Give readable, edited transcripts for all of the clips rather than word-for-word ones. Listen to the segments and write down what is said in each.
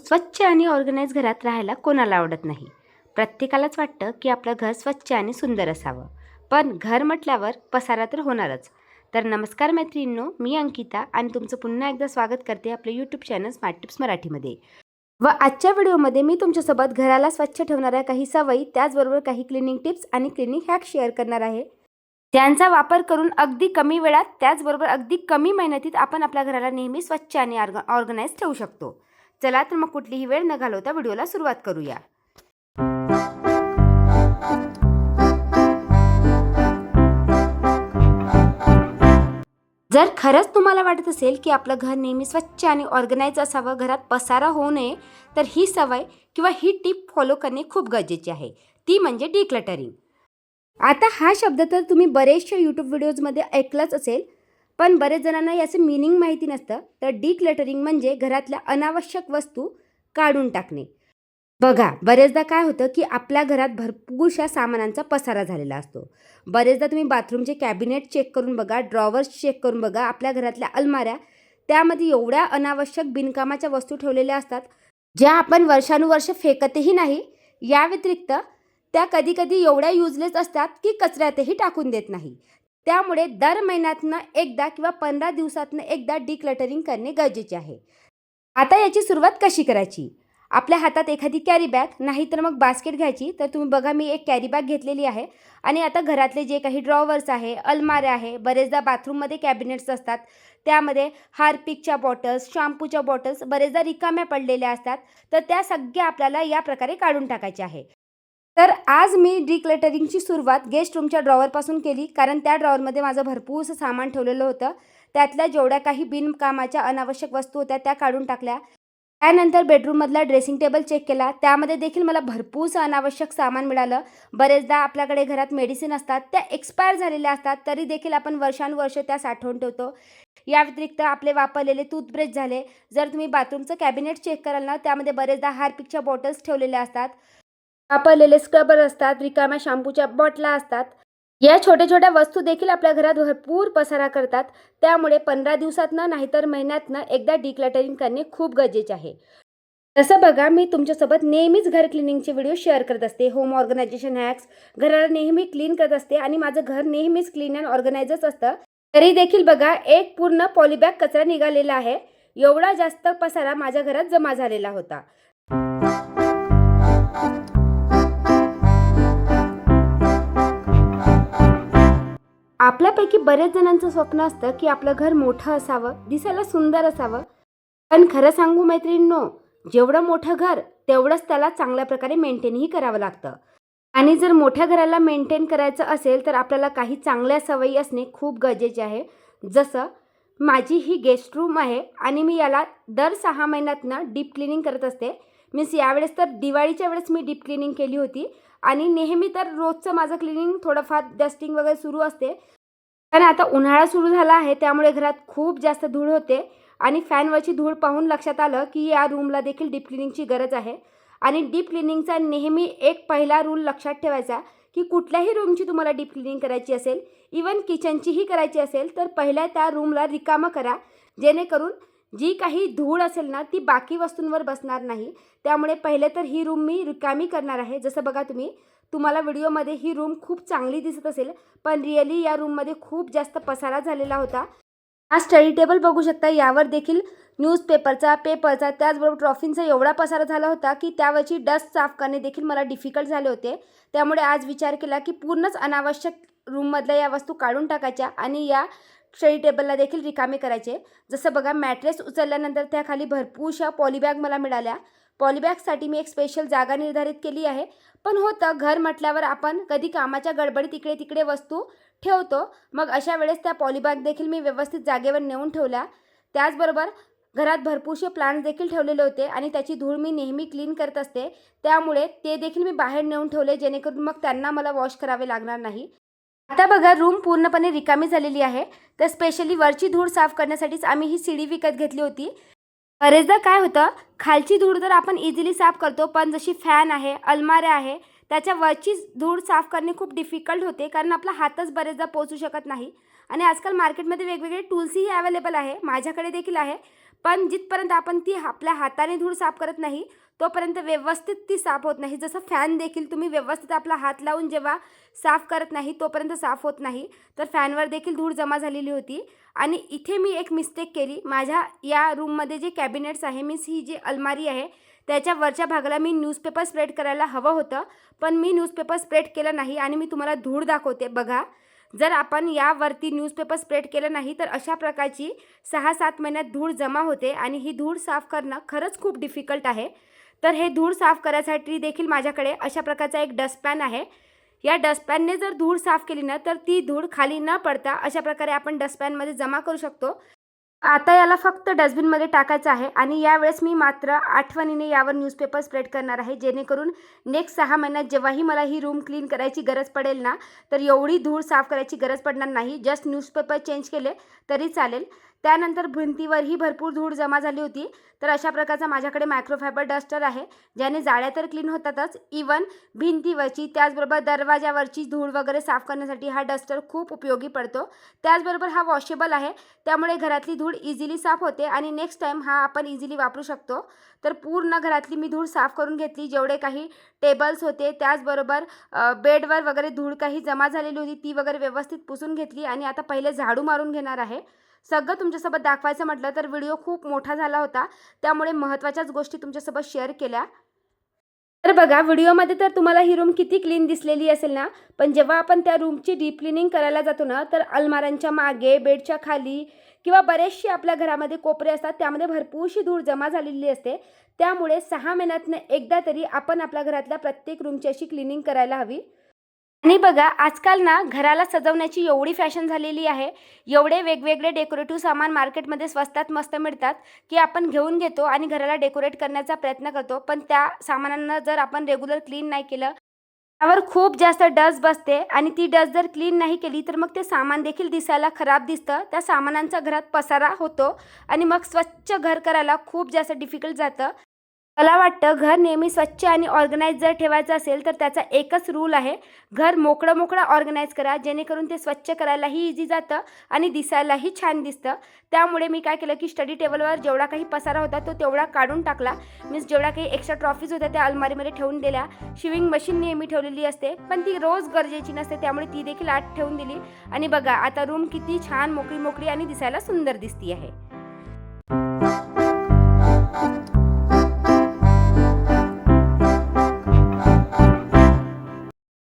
स्वच्छ आणि ऑर्गनाइज घरात राहायला कोणाला आवडत नाही. प्रत्येकालाच वाटतं की आपलं घर स्वच्छ आणि सुंदर असावं. पण घर म्हटल्यावर पसारा तर होणारच. तर नमस्कार मैत्रिणींनो, मी अंकिता आणि तुमचं पुन्हा एकदा स्वागत करते आपल्या यूट्यूब चॅनल स्मार्ट टिप्स मराठीमध्ये. व आजच्या व्हिडिओमध्ये मी तुमच्यासोबत घराला स्वच्छ ठेवणाऱ्या काही सवयी, त्याचबरोबर काही क्लिनिंग टिप्स आणि क्लिनिंग हॅक शेअर करणार आहे. त्यांचा वापर करून अगदी कमी वेळात, त्याचबरोबर अगदी कमी मेहनतीत आपण आपल्या घराला नेहमी स्वच्छ आणि ऑर्गनाइज ठेवू शकतो. चला तर मग कुठलीही वेळ न घालवता व्हिडिओला सुरुवात करूया. जर खरंच तुम्हाला वाटत असेल की आपलं घर नेहमी स्वच्छ आणि ऑर्गनाइज असावं, घरात पसारा होऊ नये, तर ही सवय किंवा ही टिप फॉलो करणे खूप गरजेचे आहे. ती म्हणजे डिक्लटरिंग. आता हा शब्द तर तुम्ही बरेचशा यूट्यूब व्हिडिओजमध्ये ऐकलंच असेल, पण बरेच जणांना याचं मीनिंग माहिती नसतं. तर डिक्लटरिंग म्हणजे घरातल्या अनावश्यक वस्तू काढून टाकणे. बघा, बरेचदा काय होतं की आपल्या घरात भरपूरशा सामानांचा पसारा झालेला असतो. बरेचदा तुम्ही बाथरूमचे कॅबिनेट चेक करून बघा, ड्रॉवर्स चेक करून बघा, आपल्या घरातल्या अलमाऱ्या, त्यामध्ये एवढ्या अनावश्यक बिनकामाच्या वस्तू ठेवलेल्या असतात, ज्या आपण वर्षानुवर्ष फेकतही नाही. या व्यतिरिक्त त्या कधीकधी एवढ्या युजलेस असतात की कचऱ्यातही टाकून देत नाही. त्यामुळे दर महिन्यातनं एकदा किंवा 15 दिवसातनं एकदा डिक्लटरिंग करणे गरजेचे आहे. आता याची सुरुवात कशी करायची? आपल्या हातात एखादी कॅरी बॅग, नाहीतर मग बास्केट घ्यायची. तर तुम्ही बघा, मी एक कॅरी बॅग घेतलेली आहे आणि आता घरातले जे काही ड्रॉवर्स आहे, अलमाऱ्या आहे, बरेचदा बाथरूममध्ये कॅबिनेट्स असतात, त्यामध्ये हार्पिकच्या बॉटल्स, शॅम्पूच्या बॉटल्स बरेचदा रिकाम्या पडलेल्या असतात. तर त्या सगळ्या आपल्याला या प्रकारे काढून टाकायच्या आहे. तर आज मी डिक्लटरिंगची सुरुवात गेस्ट रूमच्या ड्रॉवरपासून केली, कारण त्या ड्रॉवरमध्ये माझं भरपूरसं सामान ठेवलेलं होतं. त्यातल्या जेवढ्या काही बिनकामाच्या अनावश्यक वस्तू होत्या त्या काढून टाकल्या. त्यानंतर बेडरूममधला ड्रेसिंग टेबल चेक केला. त्यामध्ये देखील मला भरपूरसं अनावश्यक सामान मिळालं. बरेचदा आपल्याकडे घरात मेडिसिन असतात, त्या एक्सपायर झालेल्या असतात, तरी देखील आपण वर्षानुवर्ष त्या साठवून ठेवतो. या व्यतिरिक्त आपले वापरलेले टूथब्रश झाले. जर तुम्ही बाथरूमचं कॅबिनेट चेक कराल ना, त्यामध्ये बरेचदा हार्पिकच्या बॉटल्स ठेवलेल्या असतात, वापरलेले स्क्रबर असतात, रिकाम्या शॅम्पूच्या बॉटला असतात. या छोट्या छोट्या वस्तू देखील आपल्या घरात भरपूर पसारा करतात. त्यामुळे 15 दिवसातनं नाहीतर महिन्यातनं एकदा डिक्लटरिंग करणे खूप गरजेचे आहे. तसं बघा, मी तुमच्यासोबत नेहमीच घर क्लिनिंगचे व्हिडिओ शेअर करत असते. होम ऑर्गनायझेशन हॅक्स, घराला नेहमी क्लीन करत असते आणि माझं घर नेहमीच क्लीन अँड ऑर्गनाइजच असतं. तरी देखील बघा, एक पूर्ण पॉलिबॅग कचरा निघालेला आहे. एवढा जास्त पसारा माझ्या घरात जमा झालेला होता. आपल्यापैकी बरेच जणांचं स्वप्न असतं की आपलं घर मोठं असावं, दिसायला सुंदर असावं. पण खरं सांगू मैत्रिणींनो, जेवढं मोठं घर तेवढंच त्याला चांगल्या प्रकारे मेंटेनही करावं लागतं. आणि जर मोठ्या घराला मेंटेन करायचं असेल तर आपल्याला काही चांगल्या सवयी असणे खूप गरजेचे आहे. जसं माझी ही गेस्ट रूम आहे आणि मी याला दर 6 महिन्यातनं डीप क्लिनिंग करत असते. मीन्स यावेळेस तर दिवाळीच्या वेळेस मी डीप क्लिनिंग केली होती आणि नेहमी तर रोजचं माझं क्लिनिंग थोडंफार डस्टिंग वगैरे सुरू असते. पण आता उन्हाळा सुरू झाला आहे, त्यामुळे घरात खूप जास्त धूळ होते आणि फॅनवरची धूळ पाहून लक्षात आलं की या रूमला देखील डीप क्लिनिंगची गरज आहे. आणि डीप क्लिनिंगचा नेहमी एक पहिला रूल लक्षात ठेवायचा की कुठल्याही रूमची तुम्हाला डीप क्लिनिंग करायची असेल, इवन किचनचीही करायची असेल, तर पहिल्या त्या रूमला रिकामं करा, जेणेकरून जी काही धूळ असेल ना ती बाकी वस्तूंवर बसणार नाही. त्यामुळे पहिले तर ही रूम मी रिकामी करणार आहे. जसं बघा, तुम्हाला व्हिडिओमध्ये ही रूम खूप चांगली दिसत असेल, पण रिअली या रूममध्ये खूप जास्त पसारा झालेला होता. हा स्टडी टेबल बघू शकता, यावर देखील न्यूजपेपरचा, पेपरचा, त्याचबरोबर ट्रॉफींचा एवढा पसारा झाला होता की त्यावरची डस्ट साफ करणे देखील मला डिफिकल्ट झाले होते. त्यामुळे आज विचार केला की पूर्णच अनावश्यक रूममधल्या या वस्तू काढून टाकायच्या आणि या स्टडी टेबलला देखील रिकामे करायचे. जसं बघा, मॅट्रेस उचलल्यानंतर त्याखाली भरपूरशा पॉलिबॅग मला मिळाल्या. पॉलिबॅगसाठी मी एक स्पेशल जागा निर्धारित केली आहे. पण होतं, घर म्हटल्यावर आपण कधी कामाच्या गडबडीत इकडे तिकडे वस्तू ठेवतो. मग अशा वेळेस त्या पॉलिबॅग देखील मी व्यवस्थित जागेवर नेऊन ठेवल्या. त्याचबरोबर घरात भरपूरसे प्लांट्स देखील ठेवलेले होते आणि त्याची धूळ मी नेहमी क्लीन करत असते. त्यामुळे ते देखील मी बाहेर नेऊन ठेवले, जेणेकरून मग त्यांना मला वॉश करावे लागणार नाही. आता बघा, रूम पूर्णपणे रिकामी झालेली आहे. तर स्पेशली वरची धूळ साफ करण्यासाठीच आम्ही ही सीडी विकत घेतली होती. बरेचदा काय होतं, खालची धूळ तर आपण इझिली साफ करतो, पण जशी फॅन आहे, अलमाऱ्या आहे, त्याच्या वरची धूळ साफ करणे खूप डिफिकल्ट होते, कारण आपला हातच बरेचदा पोहोचू शकत नाही. आणि आजकाल मार्केटमध्ये वेगवेगळे टूल्सही अवेलेबल आहे, माझ्याकडे देखील आहे. पण जिथपर्यंत आपण ती आपल्या हाताने धूळ साफ करत नाही तोपर्यंत व्यवस्थित ती साफ होत नाही. जसं फॅन देखील तुम्ही व्यवस्थित आपला हात लावून जेव्हा साफ करत नाही तोपर्यंत साफ होत नाही. तर फॅनवर देखील धूळ जमा झालेली होती. आणि इथे मी एक मिस्टेक केली. माझ्या या रूममध्ये जे कॅबिनेट्स आहे, मीन्स ही जी अलमारी आहे त्याच्या वरच्या भागाला मी न्यूजपेपर स्प्रेड करायला हवं होतं, पण मी न्यूजपेपर स्प्रेड केलं नाही. आणि मी तुम्हाला धूळ दाखवते बघा. जर आपण यावरती न्यूजपेपर स्प्रेड केलं नाही तर अशा प्रकारची 6-7 महिन्यात धूळ जमा होते आणि ही धूळ साफ करणं खरंच खूप डिफिकल्ट आहे. तर हे धूळ साफ करायसाठी देखील माझ्याकडे अशा प्रकारचा एक डस्टपॅन आहे. या डस्टपॅनने जर धूळ साफ केली ना तर ती धूळ खाली न पडता अशा प्रकारे आपण डस्टपॅनमध्ये जमा करू शकतो. आता याला फक्त डस्टबिनमध्ये टाकायचं आहे आणि यावेळेस मी मात्र आठवणीने यावर न्यूजपेपर स्प्रेड करणार आहे, जेणेकरून नेक्स्ट 6 महिन्यात जेव्हाही मला ही रूम क्लीन करायची गरज पडेल ना तर एवढी धूळ साफ करायची गरज पडणार नाही. जस्ट न्यूजपेपर चेंज केले तरी चालेल. त्यानंतर भिंतीवरही भरपूर धूळ जमा झाली होती. तर अशा प्रकारचा माझ्याकडे मायक्रोफायबर डस्टर आहे, ज्याने जाळ्या तर क्लीन होतातच, इवन भिंतीवरची त्याचबरोबर दरवाजावरची धूळ वगैरे साफ करण्यासाठी हा डस्टर खूप उपयोगी पडतो. त्याचबरोबर हा वॉशेबल आहे, त्यामुळे घरातली धूळ इझिली साफ होते आणि नेक्स्ट टाईम हा आपण इझिली वापरू शकतो. तर पूर्ण घरातली मी धूळ साफ करून घेतली. जेवढे काही टेबल्स होते त्याचबरोबर बेडवर वगैरे धूळ काही जमा झालेली होती ती वगैरे व्यवस्थित पुसून घेतली आणि आता पहिले झाडू मारून घेणार आहे. सगळं तुमच्यासोबत दाखवायचं म्हटलं तर व्हिडिओ खूप मोठा झाला होता, त्यामुळे महत्त्वाच्याच गोष्टी तुमच्यासोबत शेअर केल्या. तर बघा, व्हिडिओमध्ये तर तुम्हाला ही रूम किती क्लीन दिसलेली असेल ना, पण जेव्हा आपण त्या रूमची डीप क्लिनिंग करायला जातो ना तर अलमाऱ्यांच्या मागे, बेडच्या खाली किंवा बरेचसे आपल्या घरामध्ये कोपरे असतात, त्यामध्ये भरपूरशी धूळ जमा झालेली असते. त्यामुळे 6 महिन्यातनं एकदा तरी आपण आपल्या घरातल्या प्रत्येक रूमची अशी क्लिनिंग करायला हवी. आणि बघा, आजकाल ना घराला सजवण्याची एवढी फॅशन झालेली आहे, एवढे वेगवेगळे डेकोरेटिव्ह सामान मार्केटमध्ये स्वस्तात मस्त मिळतात की आपण घेऊन घेतो आणि घराला डेकोरेट करण्याचा प्रयत्न करतो. पण त्या सामानांना जर आपण रेग्युलर क्लीन नाही केलं त्यावर खूप जास्त डस्ट बसते आणि ती डस्ट जर क्लीन नाही केली तर मग ते सामान देखील दिसायला खराब दिसतं. त्या सामानांचा घरात पसारा होतो आणि मग स्वच्छ घर करायला खूप जास्त डिफिकल्ट जातं. मला वाटतं घर नेहमी स्वच्छ आणि ऑर्गनाइज जर ठेवायचं असेल तर त्याचा एकच रूल आहे, घर मोकळं मोकळं ऑर्गनाइज करा, जेणेकरून ते स्वच्छ करायलाही इझी जातं आणि दिसायलाही छान दिसतं. त्यामुळे मी काय केलं की स्टडी टेबलवर जेवढा काही पसारा होता तो तेवढा काढून टाकला. मीन्स जेवढा काही एक्स्ट्रा ट्रॉफीज होत्या त्या अलमारीमध्ये ठेवून दिल्या. शिविंग मशीन नेहमी ठेवलेली असते, पण ती रोज गरजेची नसते, त्यामुळे ती देखील आत ठेवून दिली. आणि बघा, आता रूम किती छान मोकळी मोकळी आणि दिसायला सुंदर दिसती आहे.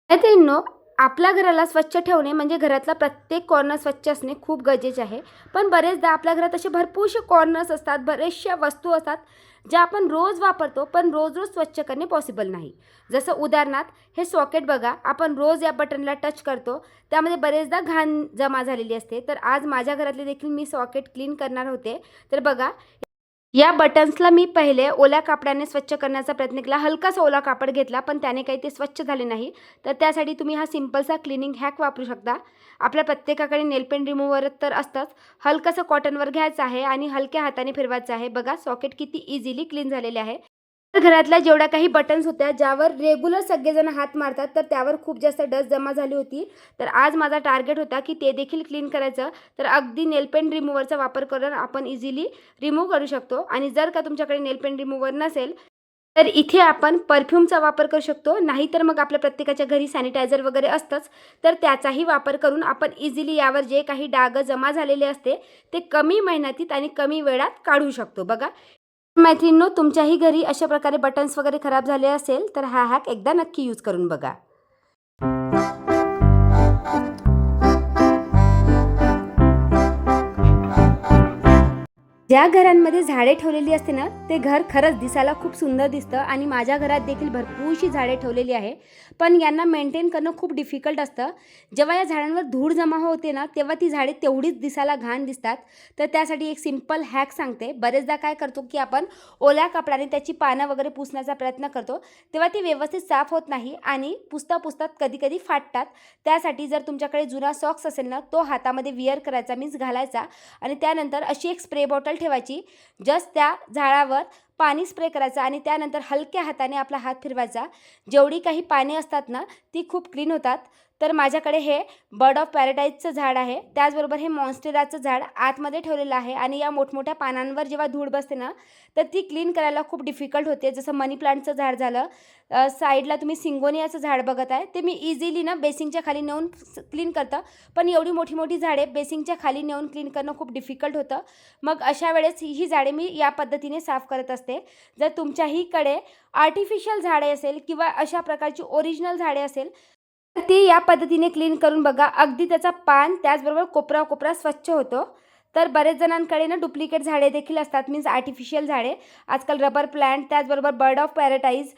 मैत्रिणींनो, आपल्या घराला स्वच्छ ठेवणे म्हणजे घरातला प्रत्येक कॉर्नर स्वच्छ असणे खूप गरजेचे आहे. पण बरेचदा आपल्या घरात असे भरपूरसे कॉर्नर्स असतात, बरेचशा वस्तू असतात ज्या आपण रोज वापरतो पण रोज रोज स्वच्छ करणे पॉसिबल नाही. जसं उदाहरणार्थ हे सॉकेट बघा, आपण रोज या बटनला टच करतो, त्यामध्ये बरेचदा घाण जमा झालेली असते. तर आज माझ्या घरातले देखील मी सॉकेट क्लीन करणार होते. तर बघा, या बटन्सला मी पहिले ओल्या कापडाने स्वच्छ करण्याचा प्रयत्न केला. हलकासा ओला कापड घेतला पण त्याने काही ते स्वच्छ झाले नाही. तर त्यासाठी तुम्ही हा सिंपलसा क्लिनिंग हॅक वापरू शकता. आपल्या प्रत्येकाकडे नेल पेंट रिमूव्हर तर असतंच. हलकासं कॉटनवर घ्यायचं आहे आणि हलक्या हाताने फिरवायचं आहे. बघा, सॉकेट किती इझिली क्लीन झालेले आहे. तर घरातल्या जेवढ्या काही बटन्स होत्या ज्यावर रेग्युलर सगळेजण हात मारतात तर त्यावर खूप जास्त डस्ट जमा झाली होती. तर आज माझा टार्गेट होता की ते देखील क्लीन करायचं. तर अगदी नेल पेंट रिमूव्हरचा वापर करून आपण इझिली रिमूव्ह करू शकतो. आणि जर का तुमच्याकडे नेल पेंट रिमूव्हर नसेल तर इथे आपण परफ्यूमचा वापर करू शकतो, नाहीतर मग आपल्या प्रत्येकाच्या घरी सॅनिटायझर वगैरे असतंच, तर त्याचाही वापर करून आपण इझिली यावर जे काही डाग जमा झालेले असते ते कमी मेहनतीत आणि कमी वेळात काढू शकतो. बघा मैत्रिणींनो, तुमच्याही घरी अशा प्रकारे बटन्स वगैरे खराब झाले असेल तर हा हॅक एकदा नक्की यूज करून बघा. ज्या घरांमध्ये झाडे ठेवलेली असते ना ते घर खरंच दिसायला खूप सुंदर दिसतं. आणि माझ्या घरात देखील भरपूरशी झाडे ठेवलेली आहे, पण यांना मेंटेन करणं खूप डिफिकल्ट असतं. जेव्हा या झाडांवर धूळ जमा होते ना तेव्हा ती झाडे तेवढीच दिसायला घाण दिसतात. तर त्यासाठी एक सिंपल हॅक सांगते. बरेचदा काय करतो की आपण ओल्या कपड्याने त्याची पानं वगैरे पुसण्याचा प्रयत्न करतो, तेव्हा ती व्यवस्थित साफ होत नाही आणि पुसता पुसतात कधी कधी फाटतात. त्यासाठी जर तुमच्याकडे जुना सॉक्स असेल ना तो हातामध्ये विअर करायचा, मीन्स घालायचा, आणि त्यानंतर अशी एक स्प्रे बॉटल ठेवायची. जस्ट त्या झाडावर पाणी स्प्रे करायचं आणि त्यानंतर हलक्या हाताने आपला हात फिरवायचा. जेवढी काही पाने असतात ना ती खूप क्लीन होतात. तर माझ्याकडे हे बर्ड ऑफ पॅराडाईजचं झाड आहे, त्याचबरोबर हे मॉन्स्टेराचं झाड आतमध्ये ठेवलेलं आहे. आणि या मोठमोठ्या पानांवर जेव्हा धूळ बसते ना, तर ती क्लीन करायला खूप डिफिकल्ट होते. जसं मनी प्लांटचं झाड झालं, साईडला तुम्ही सिंगोनियाचं झाड बघत आहे, ते मी इझिली ना बेसिंगच्या खाली नेऊन क्लीन करतं. पण एवढी मोठी मोठी झाडे बेसिंगच्या खाली नेऊन क्लीन करणं खूप डिफिकल्ट होतं. मग अशा वेळेस ही झाडे मी या पद्धतीने साफ करत असते. जर तुमच्याहीकडे आर्टिफिशियल झाडे असेल किंवा अशा प्रकारची ओरिजिनल झाडे असेल, तर ती या पद्धतीने क्लीन करून बघा. अगदी त्याचा पान त्याचबरोबर कोपरा कोपरा स्वच्छ होतो. तर बरेच जणांकडे ना डुप्लिकेट झाडे देखील असतात, मीन्स आर्टिफिशियल झाडे. आजकाल रबर प्लांट त्याचबरोबर बर्ड ऑफ पॅराडाईज,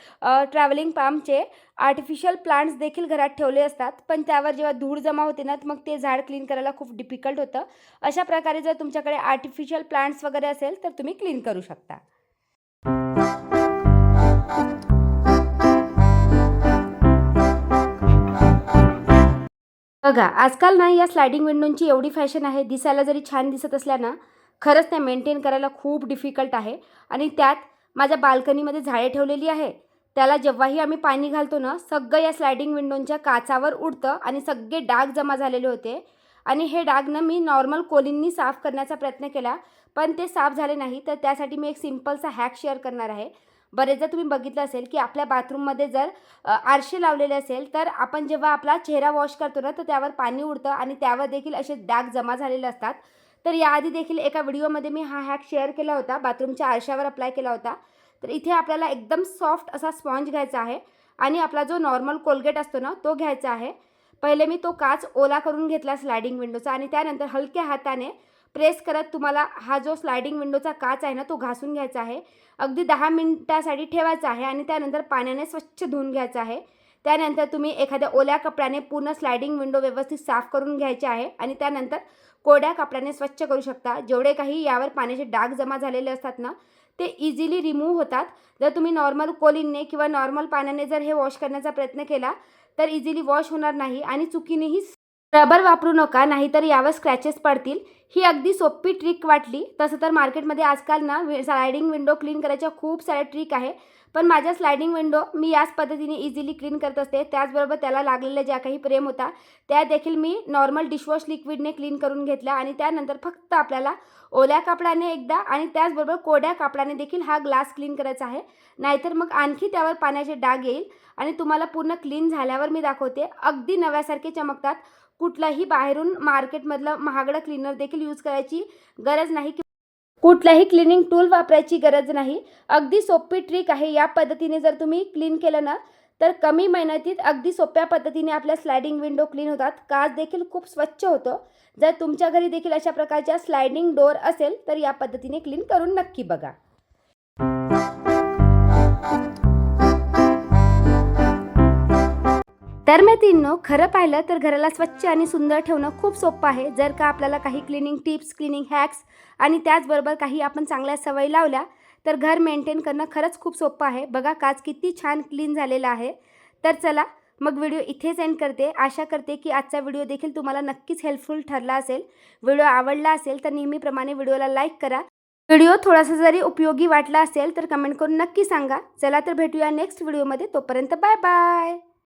ट्रॅव्हलिंग पामचे आर्टिफिशियल प्लांट्स देखील घरात ठेवले असतात. पण त्यावर जेव्हा धूळ जमा होते ना, मग ते झाड क्लीन करायला खूप डिफिकल्ट होतं. अशा प्रकारे जर तुमच्याकडे आर्टिफिशियल प्लांट्स वगैरे असेल तर तुम्ही क्लीन करू शकता. बघा, आजकाल ना या स्लायडिंग विंडोची एवढी फॅशन आहे, दिसायला जरी छान दिसत असल्या ना, खरंच त्या मेंटेन करायला खूप डिफिकल्ट आहे. आणि त्यात माझ्या बाल्कनीमध्ये झाडे ठेवलेली आहे. त्याला जेव्हाही आम्ही पाणी घालतो ना, सगळं या स्लायडिंग विंडोच्या काचावर उडतं आणि सगळे डाग जमा झालेले होते. आणि हे डाग ना मी नॉर्मल कोलिननी साफ करण्याचा प्रयत्न केला, पण ते साफ झाले नाही. तर त्यासाठी मी एक सिम्पलचा हॅक शेअर करणार आहे. बरेचदा तुम्ही बघितलं असेल की आपल्या बाथरूममध्ये जर आरसे लावलेले असेल, तर आपण जेव्हा आपला चेहरा वॉश करतो ना, तर त्यावर पाणी उडतं आणि त्यावर देखील असे डाग जमा झालेले असतात. तर याआधी देखील एका व्हिडिओमध्ये मी हा हॅक शेअर केला होता, बाथरूमच्या आरशावर अप्लाय केला होता. तर इथे आपल्याला एकदम सॉफ्ट असा स्पॉन्ज घ्यायचा आहे आणि आपला जो नॉर्मल कोलगेट असतो ना, तो घ्यायचा आहे. पहिले मी तो काच ओला करून घेतला स्लायडिंग विंडोचा आणि त्यानंतर हलक्या हाताने प्रेस करत तुम्हाला हा जो स्लायडिंग विंडोचा काच आहे ना, तो घासून घ्यायचा आहे. अगदी 10 मिनिटासाठी ठेवायचा आहे आणि त्यानंतर पाण्याने स्वच्छ धुवून घ्यायचं आहे. त्यानंतर तुम्ही एखाद्या ओल्या कपड्याने पूर्ण स्लायडिंग विंडो व्यवस्थित साफ करून घ्यायचे आहे आणि त्यानंतर कोरड्या कपड्याने स्वच्छ करू शकता. जेवढे काही यावर पाण्याचे डाग जमा झालेले असतात ना, ते इझिली रिमूव्ह होतात. जर तुम्ही नॉर्मल कोलिनने किंवा नॉर्मल पाण्याने जर हे वॉश करण्याचा प्रयत्न केला, तर इझिली वॉश होणार नाही. आणि चुकीनेही रबर वापरू नका, नाहीतर यावर स्क्रॅचेस पडतील. ही अगदी सोपी ट्रिक वाटली. तसं तर मार्केटमध्ये आजकाल ना स्लायडिंग विंडो क्लीन करायच्या खूप साऱ्या ट्रिक आहे. पण माझ्या स्लायडिंग विंडो मी याच पद्धतीने इझिली क्लीन करत असते. त्याचबरोबर त्याला लागलेल्या ज्या काही फ्रेम होता, त्या देखील मी नॉर्मल डिशवॉश लिक्विडने क्लीन करून घेतल्या. आणि त्यानंतर फक्त आपल्याला ओल्या कापडाने एकदा आणि त्याचबरोबर कोरड्या कापडाने देखील हा ग्लास क्लीन करायचा आहे. नाहीतर मग आणखी त्यावर पाण्याचे डाग येईल. आणि तुम्हाला पूर्ण क्लीन झाल्यावर मी दाखवते, अगदी नव्यासारखे चमकतात. कुठलाही बाहेरून मार्केटमधलं महागडं क्लीनर देखील यूज करायची गरज नाही, कुठलाही क्लिनिंग टूल वापरायची गरज नाही. अगदी सोपी ट्रिक आहे. या पद्धतीने जर तुम्ही क्लीन केलं ना, तर कमी मेहनतीत अगदी सोप्या पद्धतीने आपल्या स्लायडिंग विंडो क्लीन होतात. काच देखील खूप स्वच्छ होतो. जर तुमच्या घरी देखील अशा प्रकारच्या स्लायडिंग डोअर असेल, तर या पद्धतीने क्लीन करून नक्की बघा. तर मैत्रिणींनो, खरं पाहिलं तर घराला स्वच्छ आणि सुंदर ठेवणं खूप सोपं आहे. जर का आपल्याला काही क्लिनिंग टिप्स, क्लिनिंग हॅक्स आणि त्याचबरोबर काही आपण चांगल्या सवयी लावल्या, तर घर मेंटेन करणं खरंच खूप सोपं आहे. बघा, काच किती छान क्लीन झालेला आहे. तर चला मग व्हिडिओ इथेच एंड करते. आशा करते की आजचा व्हिडिओ देखील तुम्हाला नक्कीच हेल्पफुल ठरला असेल. व्हिडिओ आवडला असेल तर नेहमीप्रमाणे व्हिडिओला लाईक करा. व्हिडिओ थोडासा जरी उपयोगी वाटला असेल तर कमेंट करून नक्की सांगा. चला तर भेटूया नेक्स्ट व्हिडिओमध्ये. तोपर्यंत बाय बाय.